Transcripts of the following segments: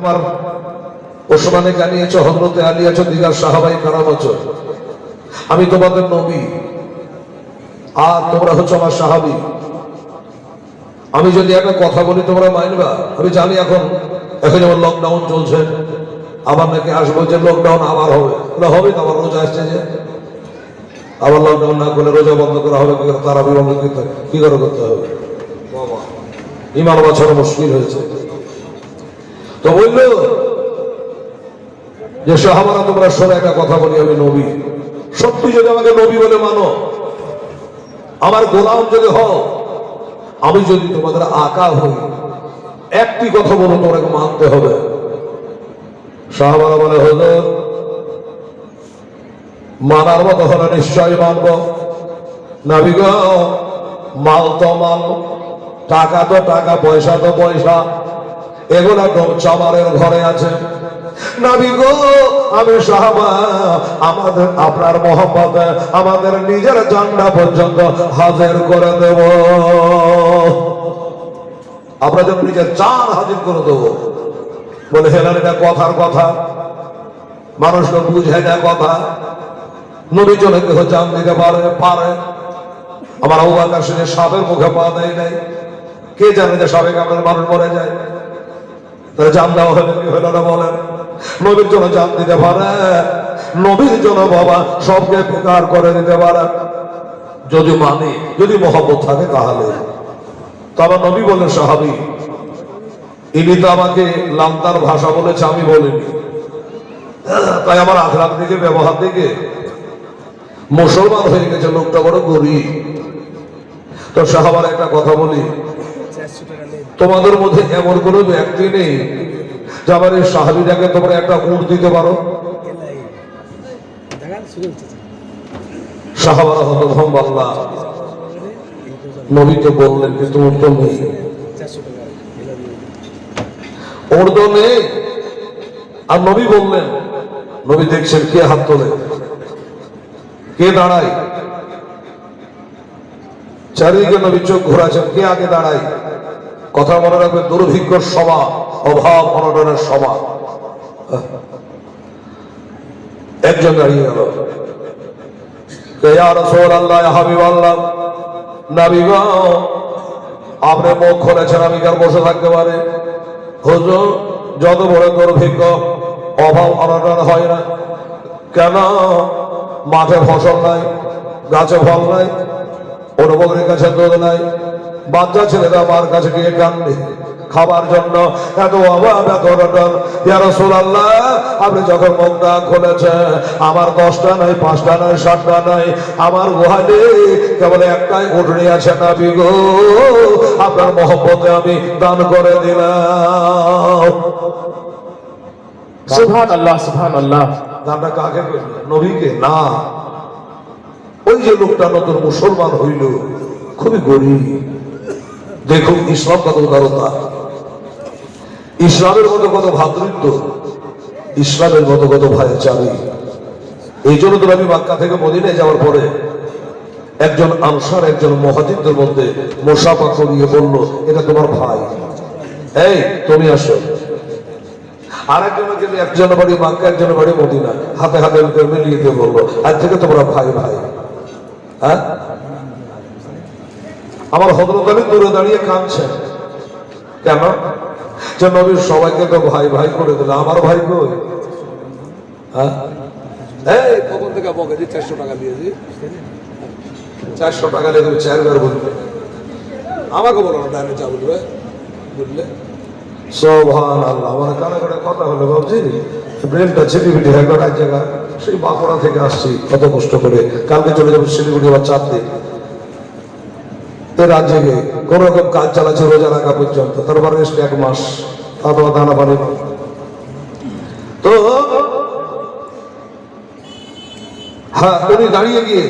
আমার ওসমানে জানিয়েছ, হযরতে আলী আছো, দিগার সাহাবায়ে কেরাম আছো। আমি তোমাদের নবী আর তোমরা হচ্ছে আমার সাহাবী। আমি যদি একটা কথা বলি তোমরা মানবা? আমি জানি এখন যেমন লকডাউন চলছে, আবার নাকি আসবো যে লকডাউন আবার হবে। হবে তো, আবার রোজা আসছে যে আবার লকডাউন না করলে রোজা বন্ধ করা হবে কি করে? তারাবি বন্ধ কি করে করতে হবে? ইমান বাঁচানো মুশকিল হয়েছে। তো বলল যে সাহাবারা তোমরা শোনো, একটা কথা বলি, আমি নবী। সত্যি যদি আমাকে নবী বলে মানো, আমার গোলাম যদি হও, আমি যদি তোমাদের আকা হই, একটি কথা বলো, তোমাকে মানতে হবে। সাহাবারা বলে, হুজুর মানার মতো হলে নিশ্চয়ই মানব। নবী গো, মাল তো মাল, টাকা তো টাকা, পয়সা তো পয়সা, এগুলা তো চামারের ঘরে আছে। নবী গো, আমি সাহাবা, আমাদের আপনার মহব্বতে আমাদের নিজের জানটা পর্যন্ত হাজির করে দেব। আমরা যেন নিজের জান হাজির করে দেবো। বলে হেলান, এটা কথার কথা, মানুষকে বুঝে যায় কথা। নবী জন্য কেহ জান দিতে পারে। আমার আবু বকর সিদ্দিক সাপের মুখে পা দেয় নাই। কে জানে যে সাপে কামড়ে মানুষ মরে যায়? তাহলে জান দেওয়া হলে কি হলো না বলেন? নবীর জন্য জান দিতে পারে, নবীর জন্য বাবা সবকে বেকার করে দিতে পারে। যদি মানে, যদি মহব্বত থাকে তাহলে। তবে নবী বলেন, সাহাবী ইনি তো আমাকে লামতার ভাষা বলেছে, আমি বলিনি। তাই আমার আখলাক দিকে, ব্যবহার দিকে মুসলমান হয়ে গেছে লোকটা, বড় গরিব। তো সাহাবার একটা কথা বলি, তোমাদের মধ্যে এমন কোন ব্যক্তি নেই যে আমার এই সাহাবীটাকে তোমরা একটা উট দিতে পারো? সাহাবারা হতো আল্লাহ, নবীকে বললেন কিন্তু উট তো নেই, উট তো নেই। আর নবী বললেন, নবী দেখছেন কে হাত তোলে, কে দাঁড়ায়, চারিদিকে নবী চোখ ঘোরাচ্ছেন, কে আগে দাঁড়ায়। কথা মনে রাখবে, দুর্ভিক্ষর সভা, অভাব অনটনের সভা। একজন দাঁড়িয়ে গেল, ইয়া রাসূলুল্লাহ, ইয়া হাবিবাল্লাহ, নবী গো, আপনি মুখ খুলেছেন, আমি কি আর বসে থাকতে পারি? হুজুর, যত বড় দুর্ভিক্ষ, অভাব অনটন হয় না কেন? মাঠে ফসল নাই, গাছে ফল নাই, বকরির কাছে দুধ নাই, বাচ্চা ছেলেরা মার কাছে গিয়ে কান্দে খাবার জন্য, এত অভাব, এত অনটন। ইয়া রাসূলুল্লাহ, আপনি যখন মুখটা খুলেছেন, আমার 10টা নাই, 5টা নাই, 7টা নাই, আমার গোহালে কেবল একটাই উটনি আছে। নবী গো, আপনার মহব্বতে আমি দান করে দিলাম। সুবহানাল্লাহ, সুবহানাল্লাহ। দানটা কাকে করল? নবীকে না, ওই যে লোকটা নতুন মুসলমান হইল, খুবই গরিব। দেখুন ইসলাম কত উদারতা, ইসলামের মতো কত ভ্রাতৃত্ব, ইসলামের মতো কত ভাইচারি। এই জন্য তো আমি মক্কা থেকে মদিনায় যাওয়ার পরে একজন আনসার, একজন মুহাজিরদের মধ্যে মুসাফা করিয়ে বলল, এটা তোমার ভাই, এই তুমি আসো। আরেকজনের গেলে একজনের বাড়ি মক্কা, একজনের বাড়ি মদিনা, হাতে হাতে মিলিয়ে দিয়ে বললো, আজ থেকে তোমরা ভাই ভাই। হ্যাঁ, আমার হযরত আলী দূরে দাঁড়িয়ে কাঁদছেন। কেন? যে নবীর সবাইকে তো ভাই ভাই করে দিল, আমার ভাই কই? হ্যাঁ, এই কখন থেকে বকে যে 400 টাকা দিয়েছি, 400 টাকা দিয়ে তুমি 4 বার বলবে, আমাকে বলো না ডাইরেক্ট যা বলবে, বুঝলে? সুবহানাল্লাহ। আমার কানে কানে কথা হলো, ভাবছি ব্রেনটা ছিটিপিটি হয়ে গেল এক জায়গা। সেই বাঁকুড়া থেকে আসছি কত কষ্ট করে, কালকে চলে যাবো শিলিগুড়ি, আবার 4 দিন রাজ্যে গিয়ে কোন রকম কাজ চালাচ্ছে রোজা রাখা পর্যন্ত, তারপর রেস্ট 1 মাস, তারপর দানা পানি। তো হ্যাঁ, উনি দাঁড়িয়ে গিয়ে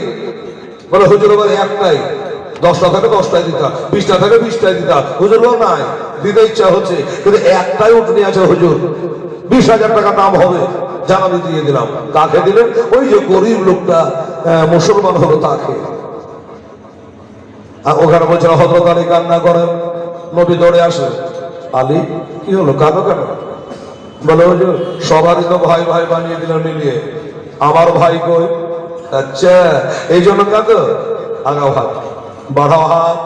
বলে, হুজুর আমার একটাই, 10টা থাকে 10টাই দিতা, 20টা থাকে 20টাই দিতা। হুজুর বল নাই, দিতে ইচ্ছা হচ্ছে, কিন্তু একটাই উঠনি আছে হুজুর, 20,000 টাকা দাম হবে, জানাবি দিয়ে দিলাম। কাকে দিলেন? ওই যে গরিব লোকটা মুসলমান হলো তাকে। আর ওখানে বলছে হযরত আলী কান্না করেন। নবী দৌড়ে আসে, আলী কি হলো, কাঁদো কেন? বলে হুজুর সবারই তো ভাই ভাই বানিয়ে দিলেন মিলিয়ে, আমার ভাই কই? আচ্ছা এই জন্য কাঁদো, আগাও হাত, বাড়াও হাত।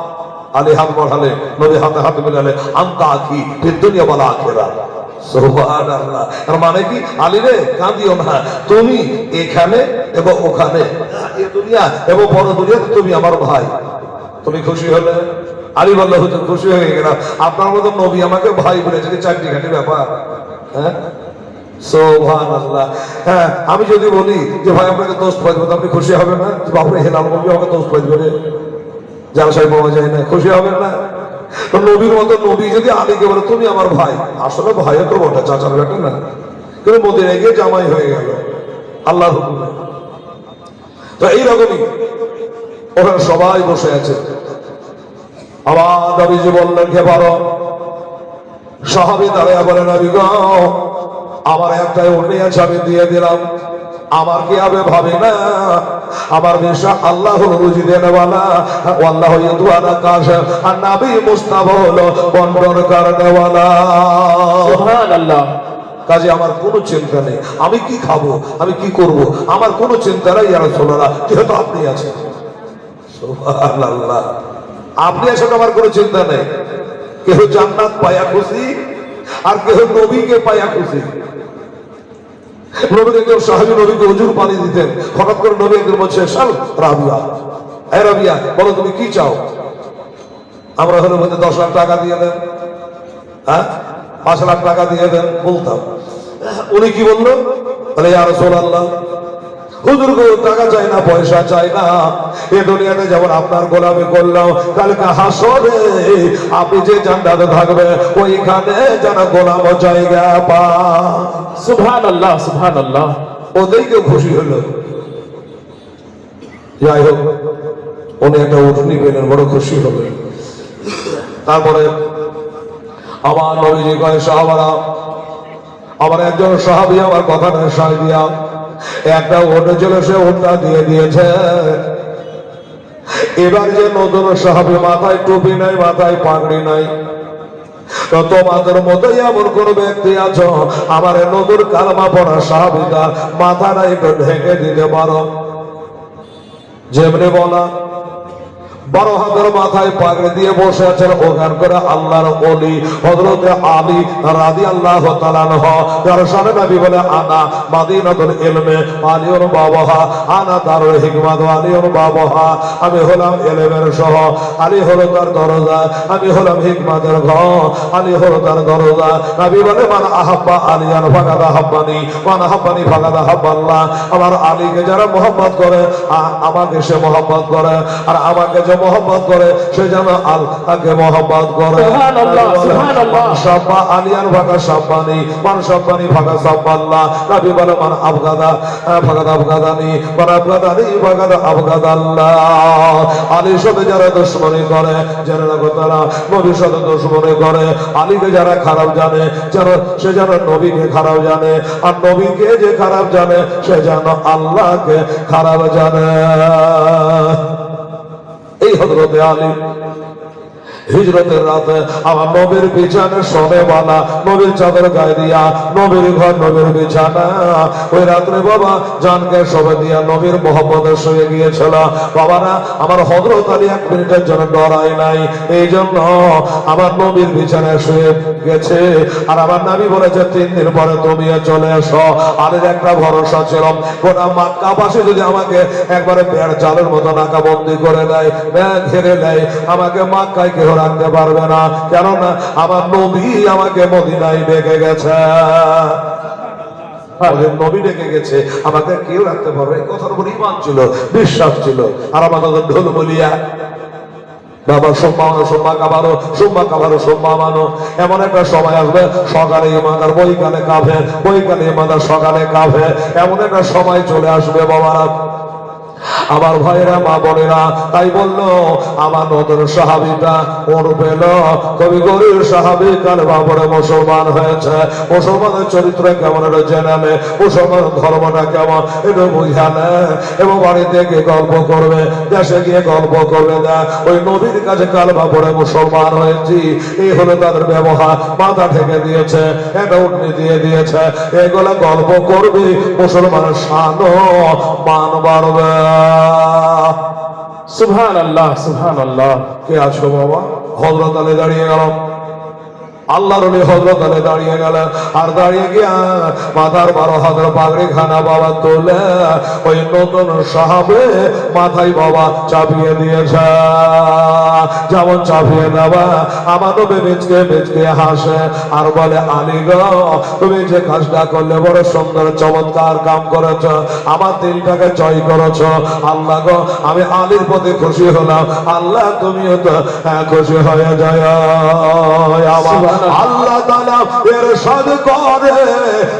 আলী হাত বাড়ালে, নবী হাতে হাত মিলালে, আন্তা আখি ফিদ দুনিয়া ওয়াল আখিরা। সুবহানাল্লাহ। তার মানে কি, আলী রে কাঁদিও না, তুমি এখানে এবং ওখানে, এই দুনিয়া এবং বড় দুনিয়াতে তুমি আমার ভাই। তুমি খুশি হলে? আলী বলল হুজুর খুশি হয়ে গেলাম, আপনার মতো নবী আমাকে ভাই বলেছে, কি চাকরি ঘাটি ব্যাপার। হ্যাঁ সুবহানাল্লাহ। হ্যাঁ আমি যদি বলি যে ভাই আপনাকে দোস্ত পাইব, আপনি খুশি হবেন না? বাপরে হেলাল বলবি আমাকে দোস্ত পাইব রে, যার সাহেব পাওয়া যায় না, খুশি হবেন না? তো নবীর মতো নবী যদি আলীকে বলে তুমি আমার ভাই, আসলে ভাই তো বটে, চাচার বেটা না, কিন্তু মদিনায় গিয়ে জামাই হয়ে গেল আল্লাহর হুকুমে। তো এইরকমই ওখানে সবাই বসে আছে। আবার নবীজি বললেন কে পারো? সাহাবী দাঁড়িয়ে বলেন নবী গো আমার একটাই উঠে আছে, আমি দিয়ে দিলাম, আমার কি হবে ভাবে না, আমার বিশ্বাস আল্লাহ হলো রুজি দেনেওয়ালা, আল্লাহ ইউদুয়ানা কাশ, আর নবী মুস্তাফা হলো বন্টন করনেওয়ালা। সুবহানাল্লাহ। কাজে আমার কোনো চিন্তা নেই, আমি কি খাবো, আমি কি করব, আমার কোনো চিন্তা নেই ইয়া রাসূলুল্লাহ, যেহেতু আপনি আছেন। সুবহানাল্লাহ। আপনি আছেন, আমার কোনো চিন্তা নেই। কেহ জান্নাত পায়া খুশি, আর কেহ নবীকে পায়া খুশি। নবীর একজন সাহাবী নবীকে হুজুর পানি দিতেন, হঠাৎ করে নবী একদিন বলছে শাল রাবিয়া, এ রাবিয়া বলো তুমি কি চাও? আমরা হলে বলতে 10 লাখ টাকা দিয়ে দেন, হ্যাঁ 5 লাখ টাকা দিয়ে দেন বলতাম। উনি কি বললো? বলে ইয়া রাসূলুল্লাহ হুজুর গো টাকা চাই না, পয়সা চাই না, এ দুনিয়াতে যেমন আপনার গোলামি করলাম, কালকে হাসরে আপনি যে জান্নাতে থাকবে ওইখানে যেন গোলাম জায়গা পায়। সুবহানাল্লাহ সুবহানাল্লাহ। ওদেরকে খুশি হলো। যাই হোক উনি একটা উঠনি পেলেন, বড় খুশি হলেন। তারপরে আবার নবীজি কয় সাহাবারা, আমার একজন সাহাবী আমার কথাটা সায় দিয়া একটা ওটা চলে, সে ওটা দিয়ে দিয়েছে। এবার যে নতুন সাহাবী মাথায় টুপি নাই, মাথায় পাগড়ি নাই, তো তোমাদের মতোই এমন কোন ব্যক্তি আছো আমার নতুন কালমা পড়া সাহাবীটা মাথাটা একটু ঢেকে দিতে পারো? যেমনি বলা 12 হাতের মাথায় পাগড়ি দিয়ে বসে আছেন ওখানকার আল্লাহর ওলি হযরতে আলী রাদিয়াল্লাহু তাআলা আনহু, যার সামনে নবী বলে আনা মাদিনাতুল ইলমে আলিউর বাবাহা, আনা দারুল হিকমাত আলিউর বাবাহা, আমি হলাম ইলমের শহর, আলী হলো তার দরজা, আমি হলাম হিকমাতের ঘর, আলী হলো তার দরজা। নবী বলে মান আহাব্বা আলিয়ান ফাকাদ আহাব্বানি, মান আহাব্বানি ফাকাদ আহাব্বাল্লাহ। আমার আলীকে যারা মহব্বত করে আমাকে সে মহব্বত করে, আর আমাকে যে মহব্বত করে সে যেন আল্লাহকে মহব্বত করে। সুবহানাল্লাহ সুবহানাল্লাহ। সাব্বা আলিয়ান ফাকা সাব্বানি, মান সাব্বানি ফাকা সাব্বাল্লাহ। নবী বলে মান আবগাদা ফাকাদ আবগাদানি, মান আবগাদানি ফাকাদ আবগাদাল্লাহ। আলীর সাথে যারা দুশমনি করে, যারা তারা নবীর সাথে দুশমনি করে, আলীকে যারা খারাপ জানে, যারা সে যেন নবীকে খারাপ জানে, আর নবীকে যে খারাপ জানে সে যেন আল্লাহকে খারাপ জানে। এই হযরতে আলী হিজরতের রাতে আমার নবীর বিছানে শোনেওয়ালা, নবীর চাদর গায়ে দিয়া নবীর ঘর নবীর বিছানা, ওই রাত্রে বাবা জানকে শোবে দিয়া নবীর মোহাম্মদে শুয়ে গিয়েছিল। বাবারা আমার হযরত আলী 1 মিনিটের জন্য ডরায় নাই, এই জন্য আমার নবীর বিছানায় শুয়ে গেছে। আর আমার নবী বলেছে 3 দিন পরে তুমি চলে এসো। আলীর একটা ভরসা ছিল, গোটা মক্কাবাসী যদি আমাকে একবারে বেড় জালের মতো নাকাবন্দি করে দেয়, ঘিরে দেয়, আমাকে মক্কায় কেউ রাখতে পারবে না, কেননা আমার নবী আমাকে মদিনায় ডেকে গেছে। নবী ডেকে গেছে, আমাকে কেউ রাখতে পারবে, এই কথার উপর ঈমান ছিল, বিশ্বাস ছিল। আর আমাদের ঢোল বলিয়া বাবা সোম্মা মানো, এমন একটা সময় আসবে সকালে ইমানদার বৈকালে কাফের, বৈকালে ইমানদার সকালে কাফের, এমন একটা সময় চলে আসবে বাবারা। আমার ভাইরা মা বোনেরা, তাই বললো আমার নতুন সাহাবীটা ওর পেল কবি গরিব সাহাবী কালেমা পড়ে মুসলমান হয়েছে। মুসলমানের চরিত্র কেমন এটা জেনে, মুসলমান ধর্মটা কেমন এটা বুঝালে, এবং বাড়িতে গিয়ে গল্প করবে, দেশে গিয়ে গল্প করবে না ওই নবীর কাছে কালেমা পড়ে মুসলমান হয়েছি। এই হলো তাদের ব্যবহার। মাথা ঠেকে দিয়েছে, একটা উঠনি দিয়ে দিয়েছে, এগুলা গল্প করবে, মুসলমানের শান মান বাড়বে। সুবহানাল্লাহ, সুবহানাল্লাহ। কে আছো বাবা? হযরত আলী দাঁড়িয়ে গেল, আল্লাহর ওলি হযরত আলী দাঁড়িয়ে গেলেন, আর দাঁড়িয়ে গিয়া মাথার 12 হাতের পাগড়ি খানা বাবা তোলে ওই নতুন সাহাবে মাথায় বাবা চাপিয়ে দিয়েছে। যেমন চাপিয়ে দেওয়া আমার নবী বেচকে বেচকে হাসে আর বলে, আলী গো, তুমি যে কাজটা করলে বড় সুন্দর চমৎকার কাম করেছ, আমার দিলটাকে জয় করেছ। আল্লাহ গো, আমি আলীর প্রতি খুশি হলাম, আল্লাহ তুমিও তো খুশি হয়ে যায়। আল্লাহ তাআলা ইরশাদ করে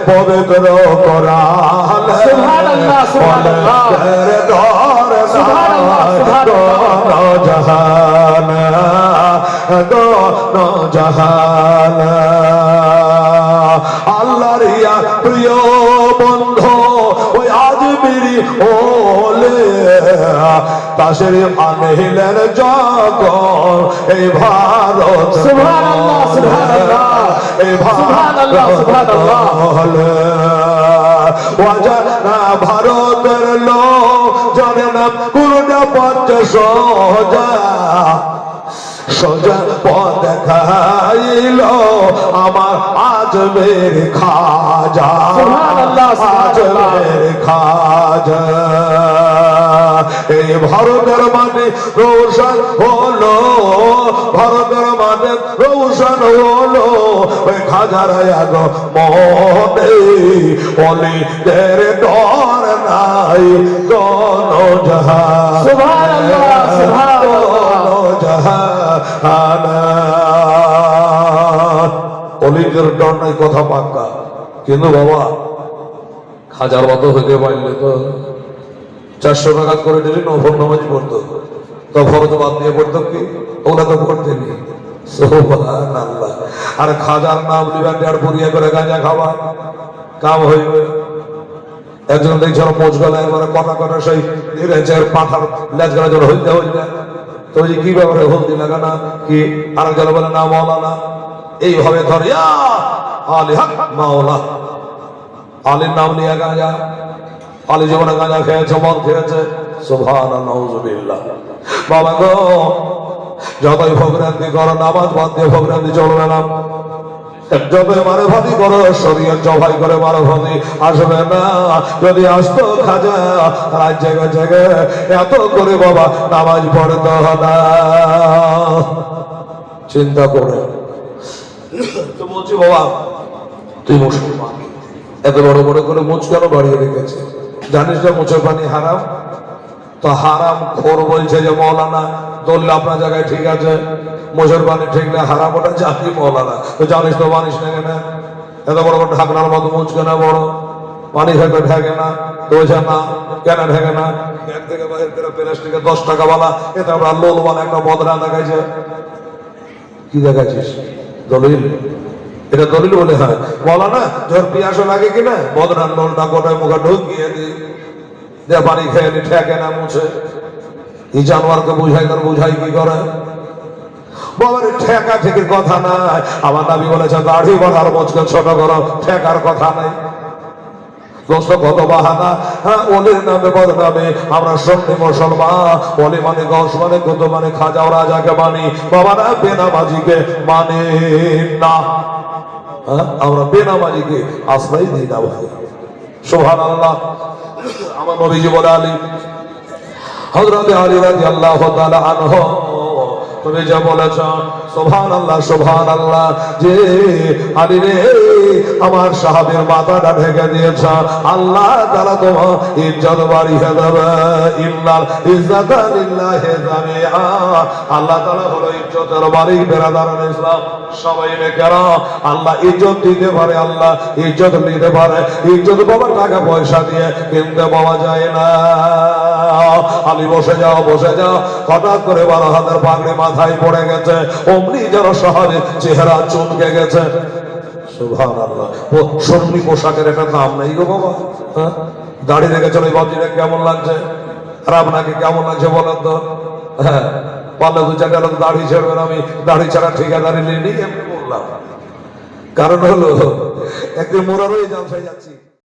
পবিত্র কোরআন, সুবহানাল্লাহ, সুবহানাল্লাহ, সুবহানাল্লাহ, সুবহানাল্লাহ। জাহান দোনো জাহান আল্লাহর ইয়া প্রিয় বন্ধু ওই আজমিরি ওলে তাসের আনহিলেন যখন এই ভারত, সুবহানাল্লাহ, সুবহানাল্লাহ, এই সুবহানাল্লাহ, সুবহানাল্লাহ। ওয়াজানা ভারতের লোক জানে না কোনটা পঞ্চ সোজা সোজা পথ দেখাইল আমার আজমের খাজা, সুবহানাল্লাহ, সুবহানাল্লাহ। আজমের খাজা। এই ভারতের মানে রোশন হলো, ভারতের মানে রোশন হলো ওই খাজার আগো মনে অলিদের ডর নাই কোন জাহান, সুবহানাল্লাহ, সুবহানাল্লাহ। অলিদের ডর নাই কথা পাক্কা, কিন্তু বাবা খাজার মতো হইতে পারলে তো 400 টাকা করে দিলে নফল নামাজ পড়তো, তো ফরজ বাদ দিয়ে পড়তো কি? ওরা তো পড়তেনি। সুবহানাল্লাহ। আর খাজার নাম লিবেন আর পুরিয়া করে গাঁজা খাওয়া কাম হইবে। একজন দেখছিল মোচ গলা একবারে কথা কথা সেই পাথার লেজ গলা জল হইতে হইবে, তো ওই যে কি ব্যাপারে হলদি লাগানা কি, আর একজন বলে না মাওলানা, এইভাবে ধরে আলী হক মাওলা, আলীর নাম নিয়ে গাঁজা, আলী জীবনে গাঁজা খেয়েছে, মদ খেয়েছে। সুবহানাল্লাহ, নাউযুবিল্লাহ। বাবা গো, যতই ভোগরান্তি করো নামাজ বাদ দিয়ে ভোগরান্তি চলবে না, যতই মারফতি করো শরীয়ত জবাই করে মারফতি আসবে না। যদি আসতো খাজা রাত জায়গা জায়গায় এত করে বাবা নামাজ পড়তে না, চিন্তা করে তো বলছি বাবা তুই মুসলমান, এত বড় বড় করে মুচ কেন বাড়িয়ে রেখেছে? জানিস না মুচের পানি হারাম? তো হারাম খোর বলছে যে মৌলানা দলিল আপনার জায়গায় ঠিক আছে, মোজর পানি ঠেকলে হারাম, ওটা জানি মৌলানা, তো জানিস তো মানিস না কেন? এত বড় বড় ঢাকনার মতো মুচকে না বড় পানি খেতে ঢেকে না, তো বলছে না কেন ঢেকে না? ব্যাগ থেকে বাইরে করে প্লাস্টিকের 10 টাকা বালা, এটা আমরা লোল বালা একটা বদরা দেখাইছে। কি দেখাচ্ছিস? দলিল? এটা দলিল বলে হয় বলা না? যখন পিয়াসও লাগে কিনা বদরার লোলটা গোটায় মুখে ঢুকিয়ে দিই, যে পানি খেয়ে নি ঠেকে না মুছে। এই জানোয়ারকে বুঝাই তার বুঝাই কি করে? বাবার ঠেকা ঠেকির কথা নাই। আমার নবী বলেছে দাড়ি বাঁধার মোচকে ছোট করো, ঠেকার কথা নাই। দোস্ত কত বাহানা, হ্যাঁ ওলির নামে বদনামে আমরা সন্নি মুসলমান। ওলি মানে গস মানে কত মানে খাজা ও রাজাকে মানি, বাবারা বেনামাজিকে মানে না। হ্যাঁ আমরা বেনামাজিকে আশ্রয় দিই না ভাই। সুবহানাল্লাহ। আমার নবীজি বলে আলী, হযরত আলী রাদিয়াল্লাহু তাআলা আনহু, তুমি যা বলেছ সুবহানাল্লাহ সুবহানাল্লাহ, যে আলী রে আমার সাহাবীর মাথাটা ঢেকে দিয়েছ, আল্লাহ তাআলা তোমার ইজ্জত বাড়িয়ে দেবে। ইন্নাল ইজ্জাতা লিল্লাহি জামিআ, আল্লাহ তাআলা হলো ইজ্জতের মালিক। বেরাদারান ইসলাম সবাই কেরা আল্লাহ ইজ্জত দিতে পারে, আল্লাহ ইজ্জত নিতে পারে। ইজ্জত বাবা টাকা পয়সা দিয়ে কিনতে পাওয়া যায় না। আলী বসে যাও বসে যাও, হঠাৎ করে 12 হাতের পাগড়ি মাথায় পড়ে গেছে, অমনি যেন শহরের চেহারা চমকে গেছে। সুবহানাল্লাহ, ও শর্মি পোশাকের একটা দাম নেই গো বাবা। হ্যাঁ, দাড়ি রেখেছেন ওই বাবজিটা কেমন লাগছে? আর আপনাকে কেমন লাগছে বলেন তো? হ্যাঁ, পারলে 2-4টা লোক দাড়ি ছাড়বেন, আমি দাড়ি ছাড়া ঠিকাদারি নিয়ে এমনি বললাম। কারণ হলো একদিন মোরারই জালসায় যাচ্ছি।